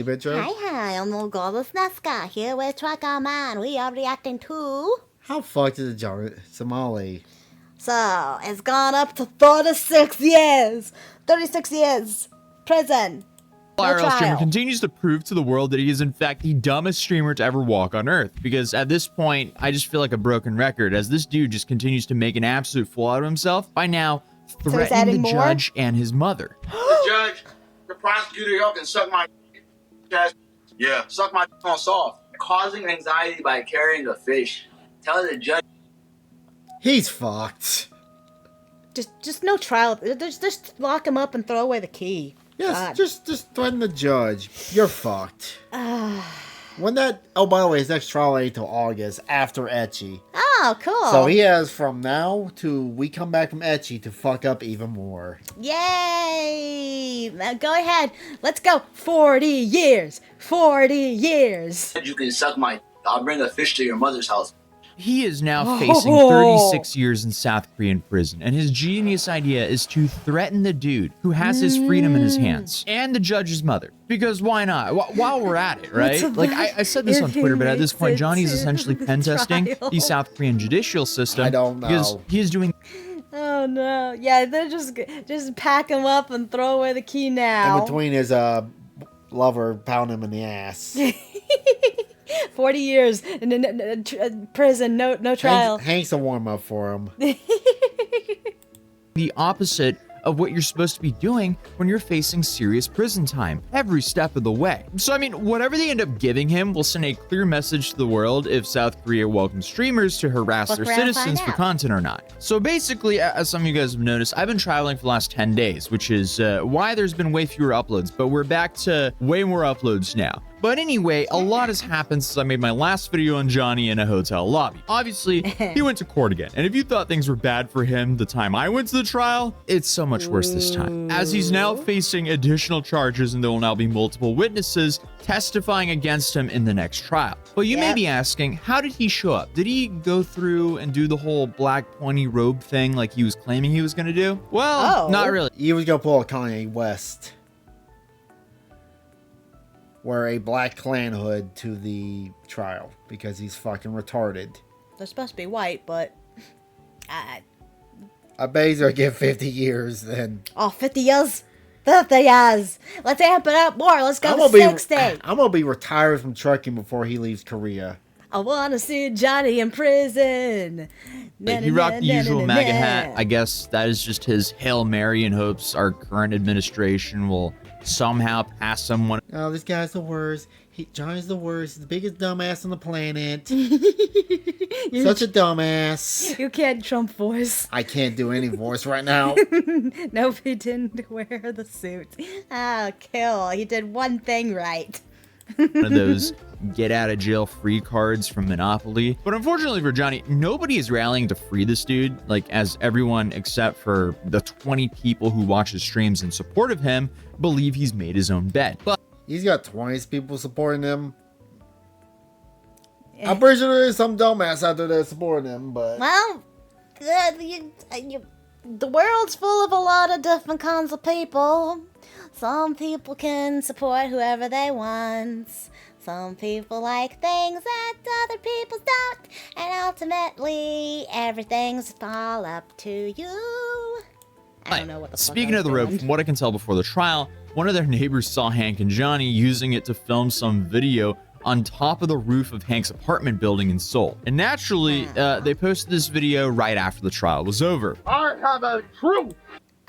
Hi, I'm Golus Nazca here with Trucker Man. We are reacting to... How fucked is the Somali? So, it's gone up to 36 years! 36 years! Prison! No IRL streamer trial. continues to prove to the world that he is in fact the dumbest streamer to ever walk on Earth. Because at this point, I just feel like a broken record as this dude just continues to make an absolute fool out of himself by now threatening the judge and his mother. The judge, the prosecutor, y'all can suck my chest. Yeah. Suck my on soft. Causing anxiety by carrying a fish. Tell the judge. He's fucked. Just no trial. Just lock him up and throw away the key. Yes, just threaten the judge. You're fucked. When that... Oh, by the way, his next trial ain't till August, after Ecchi. Oh, cool. So he has from now to we come back from Ecchi to fuck up even more. Yay! Now go ahead. Let's go. 40 years. 40 years. You can suck my... I'll bring a fish to your mother's house. He is now facing 36 years in South Korean prison, and his genius idea is to threaten the dude who has his freedom in his hands, and the judge's mother. Because why not? While we're at it, right? Like, I said this on Twitter, but at this point, Johnny's essentially pen testing the South Korean judicial system. I don't know. Because he is doing... Oh no. Yeah, they're just pack him up and throw away the key now. In between his lover pounding him in the ass. 40 years in prison, no trial. Hank's a warm-up for him. the opposite of what you're supposed to be doing when you're facing serious prison time every step of the way. So I mean, whatever they end up giving him will send a clear message to the world if South Korea welcomes streamers to harass their citizens for content or not. So basically, as some of you guys have noticed, I've been traveling for the last 10 days, which is why there's been way fewer uploads, but we're back to way more uploads now. But anyway, a lot has happened since I made my last video on Johnny in a hotel lobby. Obviously, he went to court again. And if you thought things were bad for him the time I went to the trial, it's so much worse this time. As he's now facing additional charges and there will now be multiple witnesses testifying against him in the next trial. But you may be asking, how did he show up? Did he go through and do the whole black pointy robe thing like he was claiming he was gonna do? Well, not really. He was gonna pull a Kanye West. Wear a black Klan hood to the trial because he's fucking retarded. They're supposed to be white, but I bet he's gonna get 50 years then. Oh, 50 years? 50 years! Let's amp it up more. Let's go to 60. I'm gonna be retired from trucking before he leaves Korea. I wanna see Johnny in prison. He rocked the usual MAGA hat. I guess that is just his Hail Mary in hopes our current administration will somehow pass someone. Oh, this guy's the worst. Johnny's the worst. He's the biggest dumbass on the planet. Such a dumbass. You can't Trump voice. I can't do any voice right now. Nope, he didn't wear the suit. Oh, kill. He did one thing right. One of those get out of jail free cards from Monopoly. But unfortunately for Johnny, nobody is rallying to free this dude, like as everyone except for the 20 people who watch his streams in support of him believe he's made his own bed. But he's got 20 people supporting him. I'm pretty sure there is some dumbass out there that's supporting him, but... Well, the world's full of a lot of different kinds of people. Some people can support whoever they want. Some people like things that other people don't. And ultimately, everything's all up to you. I don't know what the fuck. Speaking of the rope, from what I can tell before the trial, one of their neighbors saw Hank and Johnny using it to film some video on top of the roof of Hank's apartment building in Seoul. And naturally, they posted this video right after the trial was over. I have a truth.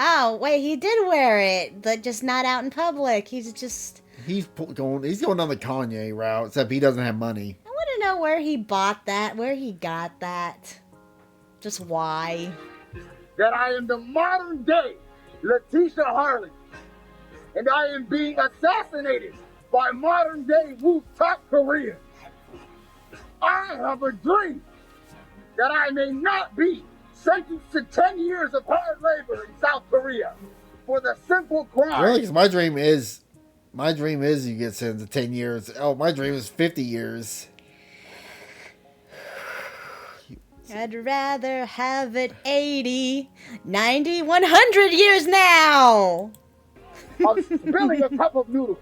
Oh, wait, he did wear it, but just not out in public. He's going on the Kanye route, except he doesn't have money. I want to know where he bought that, where he got that. Just why. That I am the modern day Letitia Harley. And I am being assassinated by modern day top Koreans. I have a dream that I may not be sentenced to 10 years of hard labor in South Korea for the simple crime. Really? Because my dream is you get sentenced to 10 years. Oh, my dream is 50 years. I'd rather have it 80, 90, 100 years now. Of spilling a cup of noodles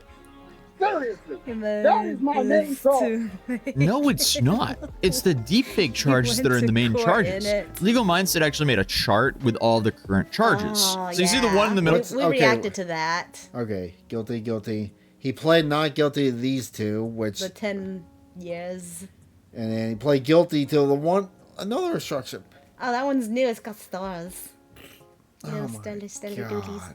Seriously, that is my main charge. No, it's not. It's the deepfake charges that are in the main charges. Legal Mindset actually made a chart with all the current charges. Oh, So you see the one in the middle? We reacted to that. Okay, guilty. He pled not guilty to these two, which... The 10 years. And then he pled guilty to another instruction. Oh, that one's new. It's got stars. Oh Stellar my duties. God.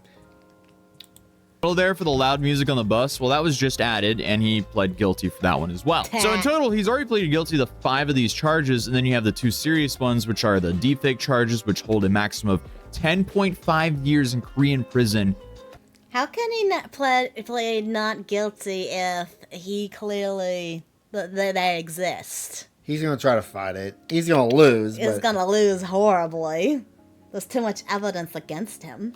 There for the loud music on the bus, well, that was just added, and he pled guilty for that one as well. So in total, he's already pleaded guilty to 5 of these charges, and then you have the 2 serious ones, which are the deepfake charges, which hold a maximum of 10.5 years in Korean prison. How can he not plead not guilty if he clearly they exist? He's gonna try to fight it. He's gonna lose. He's gonna lose horribly. There's too much evidence against him.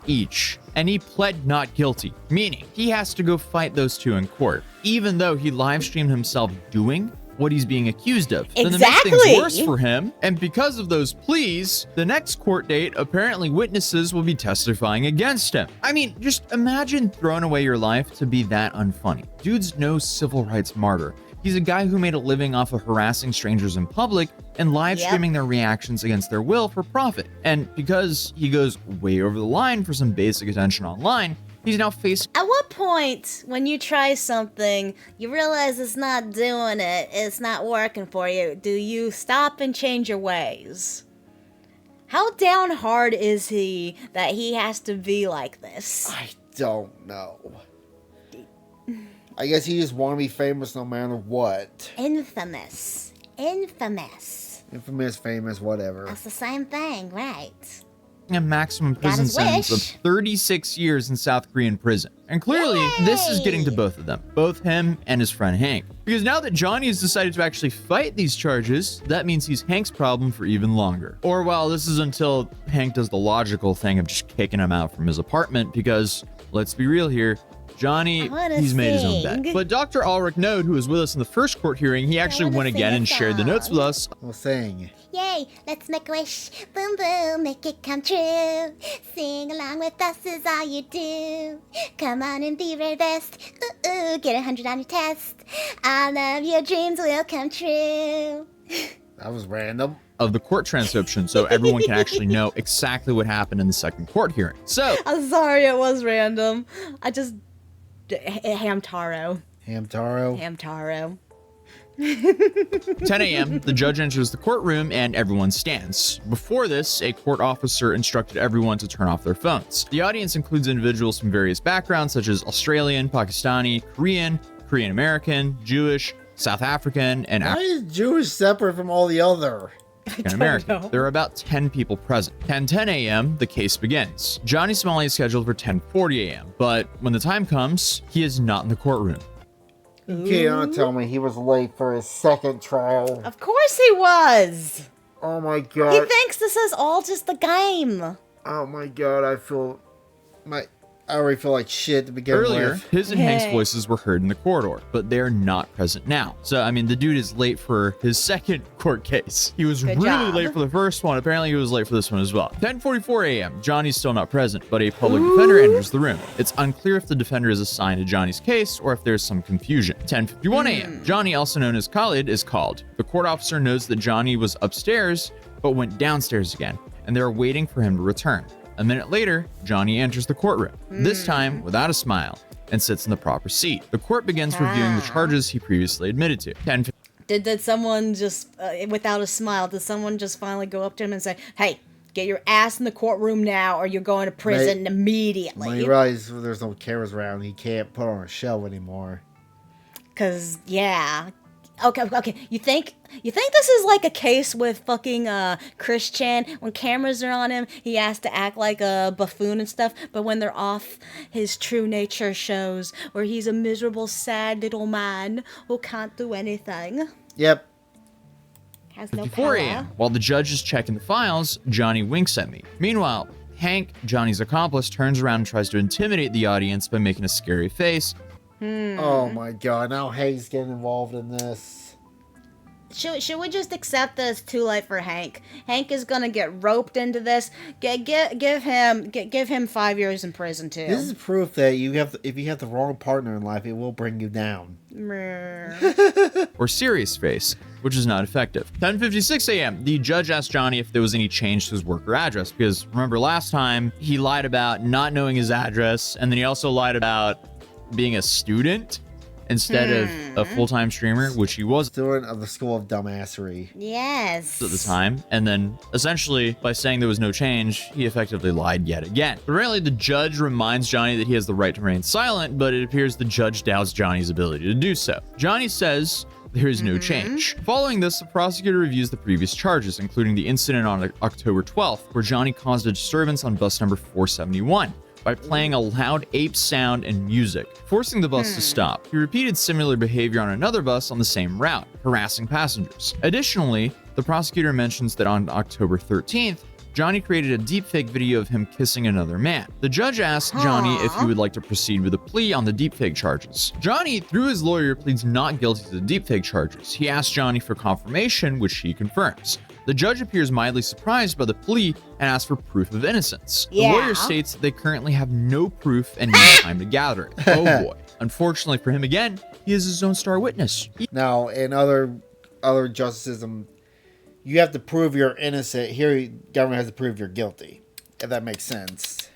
Each, and he pled not guilty, meaning he has to go fight those 2 in court, even though he live streamed himself doing what he's being accused of. Exactly. Then the next thing's worse for him, and because of those pleas, the next court date, apparently witnesses will be testifying against him. I mean, just imagine throwing away your life to be that unfunny. Dude's no civil rights martyr. He's a guy who made a living off of harassing strangers in public and live streaming their reactions against their will for profit. And because he goes way over the line for some basic attention online, he's now facing... At what point, when you try something, you realize it's not doing it, it's not working for you, do you stop and change your ways? How down hard is he that he has to be like this? I don't know. I guess he just want to be famous no matter what. Infamous. Infamous, famous, whatever. That's the same thing, right? a maximum prison sentence of 36 years in South Korean prison. And clearly, this is getting to both of them, both him and his friend Hank. Because now that Johnny has decided to actually fight these charges, that means he's Hank's problem for even longer. Or well, this is until Hank does the logical thing of just kicking him out from his apartment because, let's be real here, Johnny, he's made his own bed. But Dr. Ulrich Node, who was with us in the first court hearing, he actually went again and shared the notes with us. We'll sing. Yay, let's make a wish. Boom, boom, make it come true. Sing along with us is all you do. Come on and be very best. Ooh, ooh, get 100 on your test. All of your dreams will come true. That was random. Of the court transcription, so everyone can actually know exactly what happened in the second court hearing. So, I'm sorry it was random. I just... Hamtaro. 10 a.m., the judge enters the courtroom and everyone stands. Before this, a court officer instructed everyone to turn off their phones. The audience includes individuals from various backgrounds such as Australian, Pakistani, Korean, Korean American, Jewish, South African, and Why is Jewish separate from all the other? African American. There are about 10 people present. 10 a.m., the case begins. Johnny Somail is scheduled for 10:40 a.m., but when the time comes, he is not in the courtroom. You can't tell me he was late for his second trial. Of course he was. Oh my god. He thinks this is all just a game. Oh my god, I already feel like shit to begin Earlier, with. his and Hank's voices were heard in the corridor, but they're not present now. So, I mean, the dude is late for his second court case. He was really late for the first one. Apparently, he was late for this one as well. 10:44 a.m., Johnny's still not present, but a public defender enters the room. It's unclear if the defender is assigned to Johnny's case or if there's some confusion. 10:51 a.m., Johnny, also known as Khalid, is called. The court officer knows that Johnny was upstairs, but went downstairs again, and they're waiting for him to return. A minute later, Johnny enters the courtroom, this time without a smile, and sits in the proper seat. The court begins reviewing the charges he previously admitted to. Did someone just, without a smile, did someone just finally go up to him and say, hey, get your ass in the courtroom now or you're going to prison immediately? When he realizes there's no cameras around, he can't put on a show anymore. Because, yeah. Okay. You think this is like a case with fucking Christian? When cameras are on him, he has to act like a buffoon and stuff. But when they're off, his true nature shows, where he's a miserable, sad little man who can't do anything. Yep. Has no 4 power. a.m. While the judge is checking the files, Johnny winks at me. Meanwhile, Hank, Johnny's accomplice, turns around and tries to intimidate the audience by making a scary face. Oh my god, now Hank's getting involved in this. Should we just accept that it's too late for Hank? Hank is gonna get roped into this. Give him 5 years in prison too. This is proof that if you have the wrong partner in life, it will bring you down. Or serious face, which is not effective. 10:56 a.m. The judge asked Johnny if there was any change to his work or address, because remember last time he lied about not knowing his address, and then he also lied about being a student instead of a full-time streamer, which he was Student of the School of Dumbassery. Yes. at the time. And then essentially by saying there was no change, he effectively lied yet again. But apparently the judge reminds Johnny that he has the right to remain silent, but it appears the judge doubts Johnny's ability to do so. Johnny says there is no change. Following this, the prosecutor reviews the previous charges, including the incident on October 12th, where Johnny caused a disturbance on bus number 471 by playing a loud ape sound and music, forcing the bus to stop. He repeated similar behavior on another bus on the same route, harassing passengers. Additionally, the prosecutor mentions that on October 13th, Johnny created a deepfake video of him kissing another man. The judge asked Johnny if he would like to proceed with a plea on the deepfake charges. Johnny, through his lawyer, pleads not guilty to the deepfake charges. He asks Johnny for confirmation, which he confirms. The judge appears mildly surprised by the plea and asks for proof of innocence. Yeah. The lawyer states that they currently have no proof and need time to gather it. Oh boy. Unfortunately for him again, he is his own star witness. Now, in other justicism, you have to prove you're innocent. Here, government has to prove you're guilty. If that makes sense.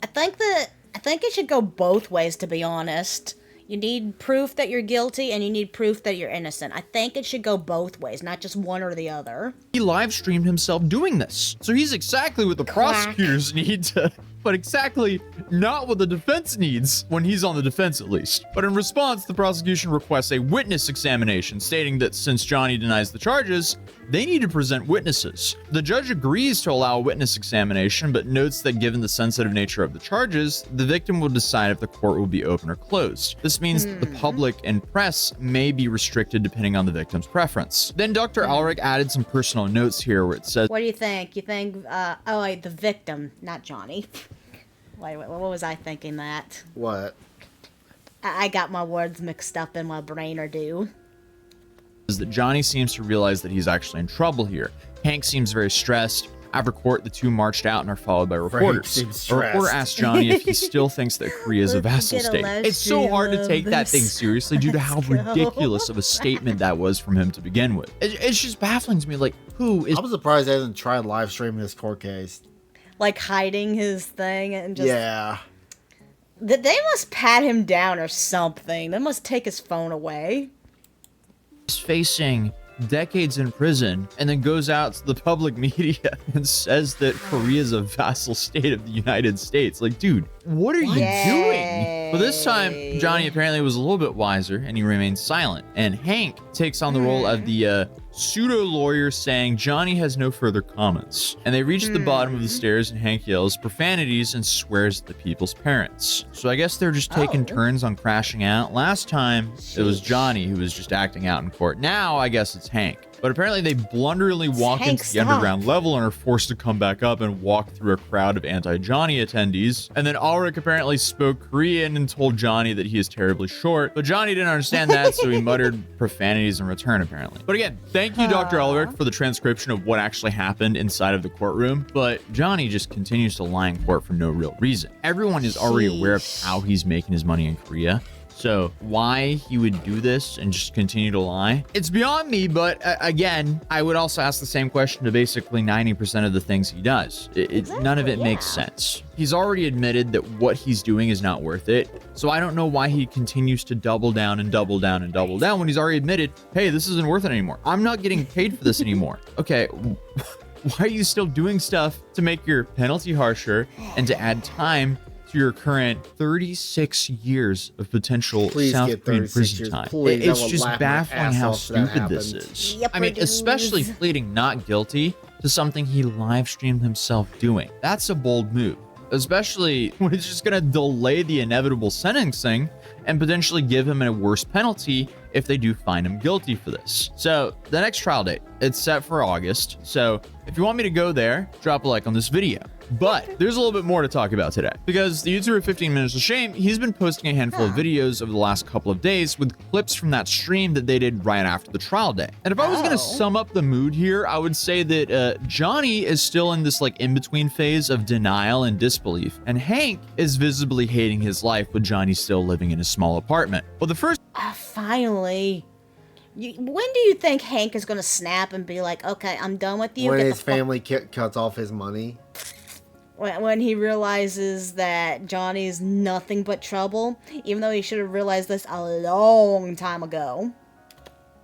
I think it should go both ways, to be honest. You need proof that you're guilty and you need proof that you're innocent. I think it should go both ways, not just one or the other. He live streamed himself doing this. So he's exactly what the prosecutors need to, but exactly not what the defense needs, when he's on the defense at least. But in response, the prosecution requests a witness examination, stating that since Johnny denies the charges, they need to present witnesses. The judge agrees to allow a witness examination, but notes that given the sensitive nature of the charges, the victim will decide if the court will be open or closed. This means that the public and press may be restricted depending on the victim's preference. Then Dr. Ulrich added some personal notes here where it says, What do you think? You think, the victim, not Johnny. Wait, what was I thinking that? What? I got my words mixed up in my brain, or do. is that Johnny seems to realize that he's actually in trouble here. Hank seems very stressed. After court, the two marched out and are followed by reporters. A reporter asked Johnny if he still thinks that Korea is a vassal state. It's so hard to take that thing seriously due to how ridiculous of a statement that was from him to begin with. It's just baffling to me, like, who is... I'm surprised they hasn't tried live streaming this court case. Like hiding his thing and just... Yeah. They must pat him down or something. They must take his phone away. He's facing decades in prison and then goes out to the public media and says that Korea is a vassal state of the United States. Like, dude, what are you doing? But this time, Johnny apparently was a little bit wiser and he remains silent. And Hank takes on the role of the pseudo lawyer, saying Johnny has no further comments. And they reach the bottom of the stairs and Hank yells profanities and swears at the people's parents. So I guess they're just taking turns on crashing out. Last time it was Johnny who was just acting out in court. Now I guess it's Hank. But apparently they blunderingly walk into the underground level and are forced to come back up and walk through a crowd of anti-Johnny attendees. And then Ulrich apparently spoke Korean and told Johnny that he is terribly short. But Johnny didn't understand that, so he muttered profanities in return, apparently. But again, thank you, Dr. Ulrich, for the transcription of what actually happened inside of the courtroom. But Johnny just continues to lie in court for no real reason. Everyone is already aware of how he's making his money in Korea. So why he would do this and just continue to lie, it's beyond me. But again, I would also ask the same question to basically 90% of the things he does. None of it makes sense. He's already admitted that what he's doing is not worth it. So I don't know why he continues to double down and double down and double down when he's already admitted, hey, this isn't worth it anymore. I'm not getting paid for this anymore. Okay. Why are you still doing stuff to make your penalty harsher and to add time to your current 36 years of potential South Korean prison time? It's just baffling how stupid this is. I mean, especially pleading not guilty to something he live streamed himself doing. That's a bold move, especially when it's just going to delay the inevitable sentencing and potentially give him a worse penalty if they do find him guilty for this. So the next trial date, it's set for August. So if you want me to go there, drop a like on this video. But there's a little bit more to talk about today, because the YouTuber 15 Minutes of Shame, he's been posting a handful of videos over the last couple of days with clips from that stream that they did right after the trial day. And if I was going to sum up the mood here, I would say that Johnny is still in this like in-between phase of denial and disbelief, and Hank is visibly hating his life with Johnny still living in a small apartment. Well, the first Finally. When do you think Hank is going to snap and be like, okay, I'm done with you? When Get his the family cuts off his money. when he realizes that Johnny's nothing but trouble, even though he should have realized this a long time ago.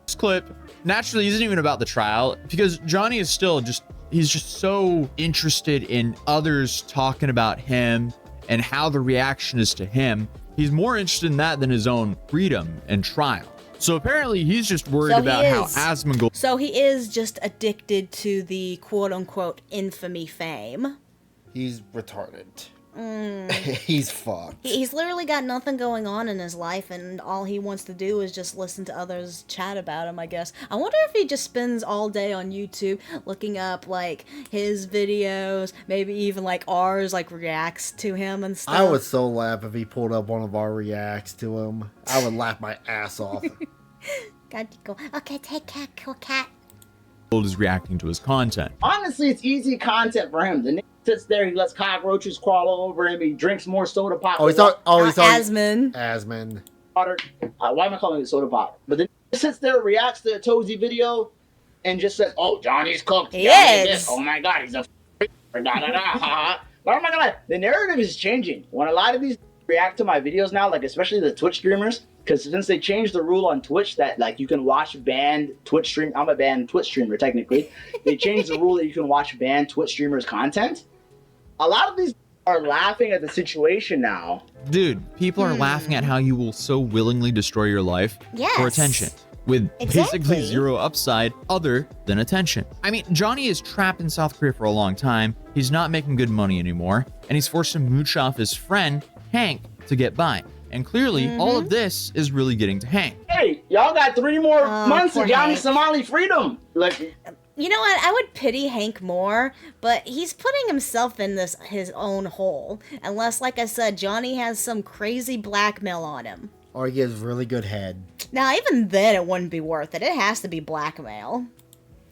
This clip naturally isn't even about the trial, because Johnny is still he's just so interested in others talking about him and how the reaction is to him. He's more interested in that than his own freedom and trial. So apparently he's just worried about how Asmongold. So he is just addicted to the quote-unquote infamy fame. He's retarded. He's fucked. He's literally got nothing going on in his life, and all he wants to do is just listen to others chat about him, I guess. I wonder if he just spends all day on YouTube looking up, like, his videos, maybe even, like, ours, like, reacts to him and stuff. I would so laugh if he pulled up one of our reacts to him. I would laugh my ass off. Got to go. Okay, take cat, cool cat. Is reacting to his content. Honestly, it's easy content for him. The nigga sits there, he lets cockroaches crawl all over him, he drinks more soda pop. He's talking Asmon. water. Why am I calling it soda pop? But then he sits there, reacts to a Atozy video, and just says, "Oh, Johnny's cooked. Yes. Oh my God, he's a da da da." But oh my God, the narrative is changing. When a lot of these react to my videos now, like especially the Twitch streamers, because since they changed the rule on Twitch that like you can watch banned Twitch stream, I'm a banned Twitch streamer technically. They changed the rule that you can watch banned Twitch streamers content. A lot of these are laughing at the situation now. Dude, people are laughing at how you will so willingly destroy your life for attention, with basically zero upside other than attention. I mean, Johnny is trapped in South Korea for a long time. He's not making good money anymore, and he's forced to mooch off his friend Hank to get by. And clearly, all of this is really getting to Hank. Hey, y'all got 3 more months of Johnny's Somali freedom. Like, you know what? I would pity Hank more, but he's putting himself in his own hole. Unless, like I said, Johnny has some crazy blackmail on him. Or he gives really good head. Now, even then, it wouldn't be worth it. It has to be blackmail.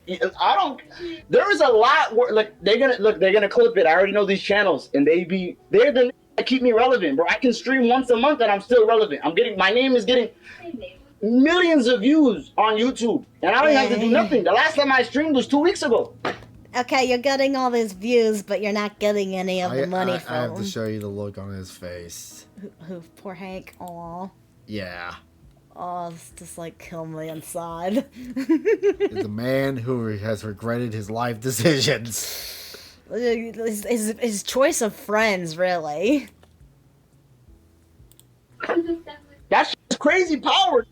There is a lot where, like, they're gonna clip it. I already know these channels, and they're the that keep me relevant, bro. I can stream once a month and I'm still relevant. My name is getting millions of views on YouTube, and I don't have to do nothing. The last time I streamed was 2 weeks ago. Okay, you're getting all these views, but you're not getting any of the money from I have to show you the look on his face. Who? Poor Hank. Aw. Yeah. Oh, it's just like kill me inside. It's a man who has regretted his life decisions. His choice of friends, really. That's crazy power.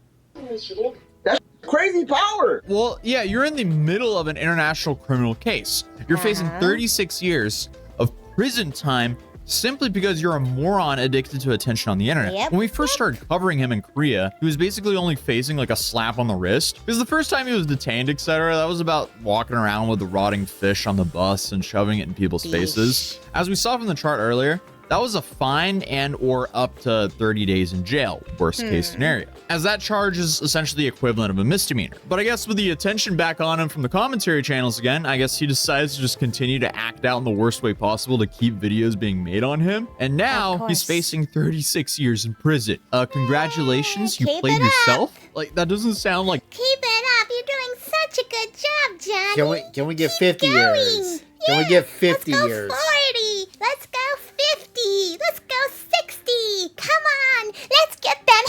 That's crazy power. Well, yeah, you're in the middle of an international criminal case. You're facing 36 years of prison time simply because you're a moron addicted to attention on the internet. Yep. When we first started covering him in Korea, he was basically only facing like a slap on the wrist. Because the first time he was detained, etc., that was about walking around with the rotting fish on the bus and shoving it in people's faces. As we saw from the chart earlier, that was a fine and or up to 30 days in jail, worst case scenario, as that charge is essentially the equivalent of a misdemeanor. But I guess with the attention back on him from the commentary channels again, I guess he decides to just continue to act out in the worst way possible to keep videos being made on him. And now he's facing 36 years in prison. Congratulations, you played yourself? Like, that doesn't sound like... Keep it up, you're doing such a good job, Johnny. Can we get 50 years? Can we get 50 years? Let's go 40. Let's go 50. Let's go 60. Come on. Let's get that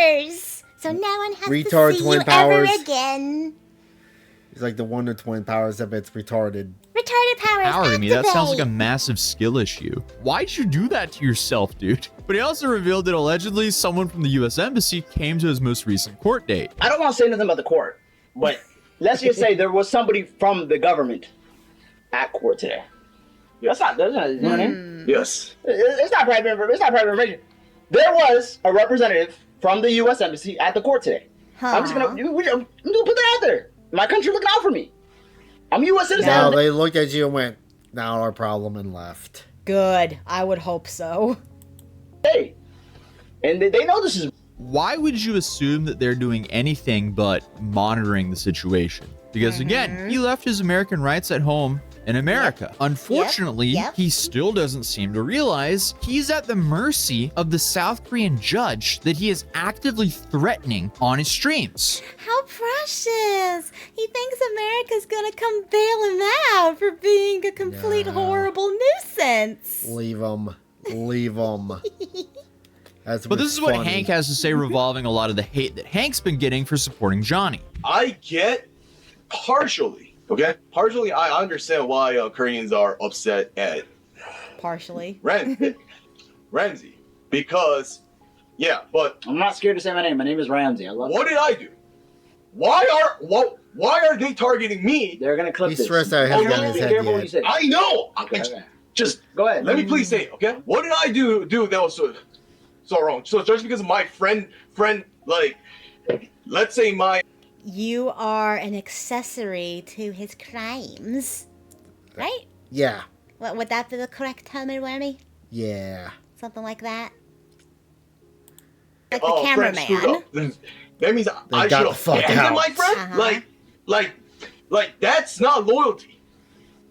100 years. So no one has Retard to see twin you powers. ever again. He's like the Wonder Twin powers, except it's retarded. Retarded powers power to me. That sounds like a activate. massive skill issue. Why'd you do that to yourself, dude? But he also revealed that allegedly someone from the U.S. Embassy came to his most recent court date. I don't want to say nothing about the court, but let's just say there was somebody from the government at court today. That's not, you know what I mean? Yes. It's not private information. It's not private information. There was a representative from the U.S. Embassy at the court today. I'm just gonna put that out there. My country looking out for me. I'm a U.S. citizen. Now they looked at you and went, Not our problem, and left. Good. I would hope so. Hey, and they know this is. Why would you assume that they're doing anything but monitoring the situation? Because again, he left his American rights at home in America. Unfortunately, Yep. he still doesn't seem to realize he's at the mercy of the South Korean judge that he is actively threatening on his streams. How precious! He thinks America's gonna come bail him out for being a complete No. horrible nuisance. Leave him. Leave him. But this is what Hank has to say revolving a lot of the hate that Hank's been getting for supporting Johnny. I get partially, okay? Partially, I understand why Koreans are upset at Partially. Ramsey. Because, yeah, but I'm not scared to say my name. My name is Ramsey. I love what it. did I do? Why are they targeting me? They're gonna clip He's this. stressed out. He hasn't Oh, gotten his be head careful what yet. you say. I know. Okay. Just Go ahead. let me please say it, okay? What did I do that was so wrong? So just because of my friend, like, let's say my You are an accessory to his crimes. Right? Yeah. What would that be the correct term, Wormy? Yeah. Something like that? Like the friend screwed cameraman. up. Then that means I got should the have fuck abandoned out. my friend. Uh-huh. Like that's not loyalty.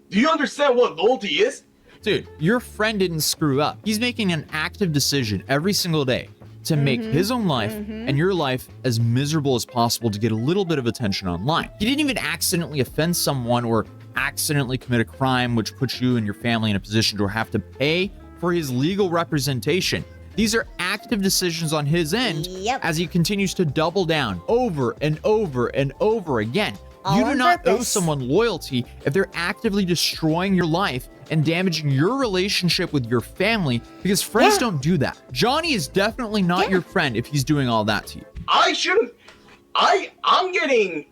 Do you understand what loyalty is? Dude, your friend didn't screw up. He's making an active decision every single day to make his own life and your life as miserable as possible to get a little bit of attention online. He didn't even accidentally offend someone or accidentally commit a crime which puts you and your family in a position to have to pay for his legal representation. These are active decisions on his end Yep. as he continues to double down over and over and over again. All You do on not owe purpose. someone loyalty if they're actively destroying your life and damaging your relationship with your family, because friends Yeah. don't do that. Johnny is definitely not Yeah. your friend if he's doing all that to you. I shouldn't. I'm getting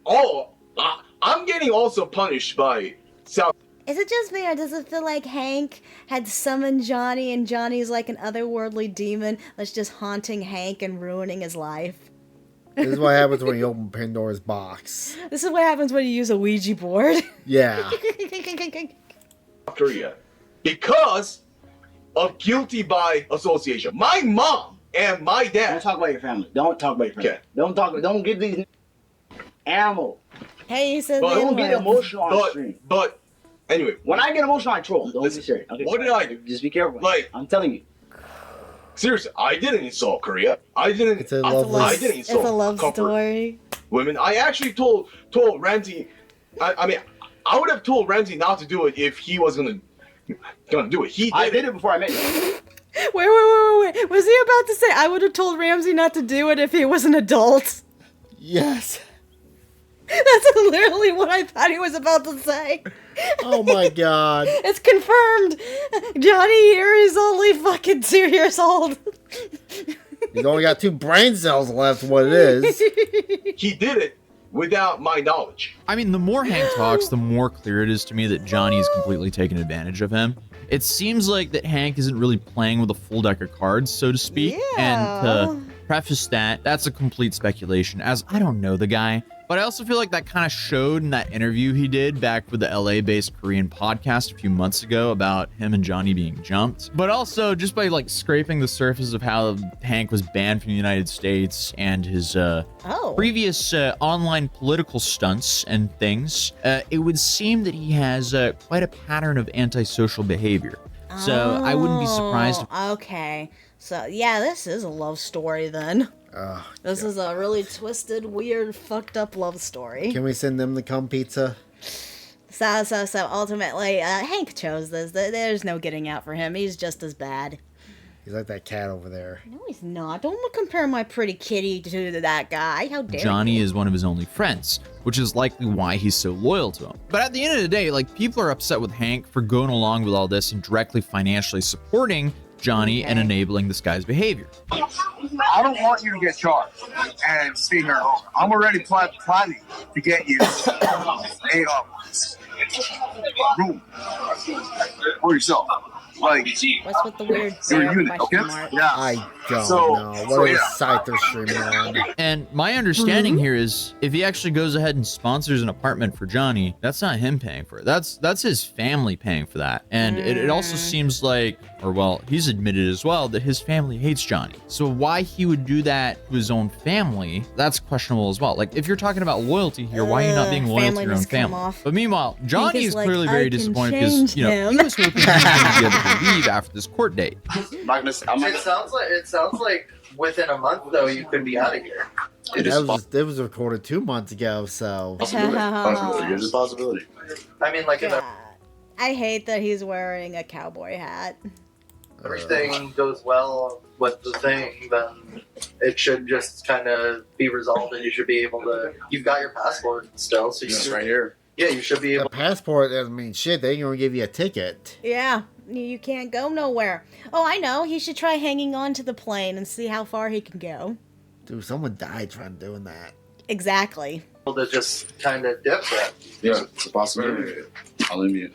also punished by South. Is it just me, or does it feel like Hank had summoned Johnny and Johnny's like an otherworldly demon that's just haunting Hank and ruining his life? This is what happens when you open Pandora's box. This is what happens when you use a Ouija board. Yeah. Korea because of guilty by association. My mom and my Don't dad. talk about your family. Don't talk about your family. Okay. Don't give these animal. Hey, you said But the Don't get N-word. emotional on stream. But anyway, When I get emotional, I troll. Don't Listen, be serious. Okay. what did I do? Just be careful. Like- I'm telling you. seriously, I didn't insult Korea. I didn't. It's a It's a lovely. I love, didn't it's a insult love comfort story. women. I actually told Ramsey. I mean, I would have told Ramsey not to do it if he was gonna do it. He did. I did it before I met you. Wait. Was he about to say I would have told Ramsey not to do it if he was an adult? Yes. That's literally what I thought he was about to say. Oh my god. It's confirmed. Johnny here is only fucking 2 years old. He's only got 2 brain cells left, what it is. He did it without my knowledge. I mean, the more Hank talks, the more clear it is to me that Johnny is completely taking advantage of him. It seems like that Hank isn't really playing with a full deck of cards, so to speak. And to preface that, that's a complete speculation, as I don't know the guy. But I also feel like that kind of showed in that interview he did back with the LA-based Korean podcast a few months ago about him and Johnny being jumped. But also just by like scraping the surface of how Hank was banned from the United States and his previous online political stunts and things, it would seem that he has quite a pattern of antisocial behavior. So I wouldn't be surprised if Okay. So, yeah, this is a love story then. This is a really twisted, weird, fucked up love story. Can we send them the cum pizza? So ultimately, Hank chose this. There's no getting out for him. He's just as bad. He's like that cat over there. No, he's not. Don't compare my pretty kitty to that guy. How dare Johnny you? is one of his only friends, which is likely why he's so loyal to him. But at the end of the day, like, people are upset with Hank for going along with all this and directly financially supporting Johnny and enabling this guy's behavior. I don't want you to get charged and stay here alone. I'm already planning to get you a room for yourself. Like, What's with the weird you're a bear unit, okay? question mark? Yeah. I don't So- know. What so is yeah. site they're streaming on? And my understanding here is if he actually goes ahead and sponsors an apartment for Johnny, that's not him paying for it. That's his family paying for that. And it also seems like, or well, he's admitted as well that his family hates Johnny. So why he would do that to his own family, that's questionable as well. Like if you're talking about loyalty here, why are you not being loyal family to your own must come family? off. But meanwhile, Johnny is is like, clearly I very can disappointed change because, you know, he him. was hoping he was going to be able to leave after this court date. I'm not gonna. I'm not It sounds like within a month though you could be out of here. That was recorded 2 months ago, so Possibility. There's a possibility. I mean, like if God, I hate that he's wearing a cowboy hat. everything goes well with the thing, then it should just kind of be resolved, and you should be able to. You've got your passport still, so you It's should, right here. yeah, you should be the able. passport doesn't mean shit. They ain't gonna give you a ticket. Yeah, you can't go nowhere. Oh, I know. He should try hanging on to the plane and see how far he can go. Dude, someone died trying doing that. Exactly. To just kind of dip that. Yeah, it's a possibility. I'll leave you.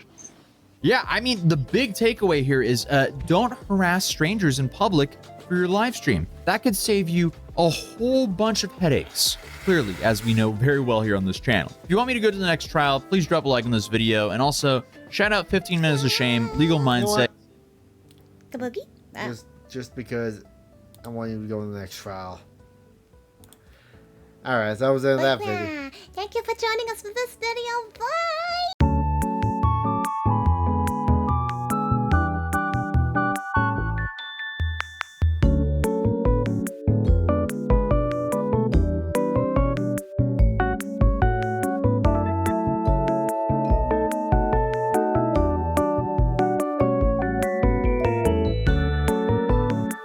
Yeah, I mean, the big takeaway here is don't harass strangers in public for your live stream. That could save you a whole bunch of headaches, clearly, as we know very well here on this channel. If you want me to go to the next trial, please drop a like on this video, and also shout out 15 Minutes of Shame, Legal Mindset. Kaboogie? Ah. Just because I want you to go to the next trial. Alright, so that was the end of that video. Thank you for joining us for this video. Bye!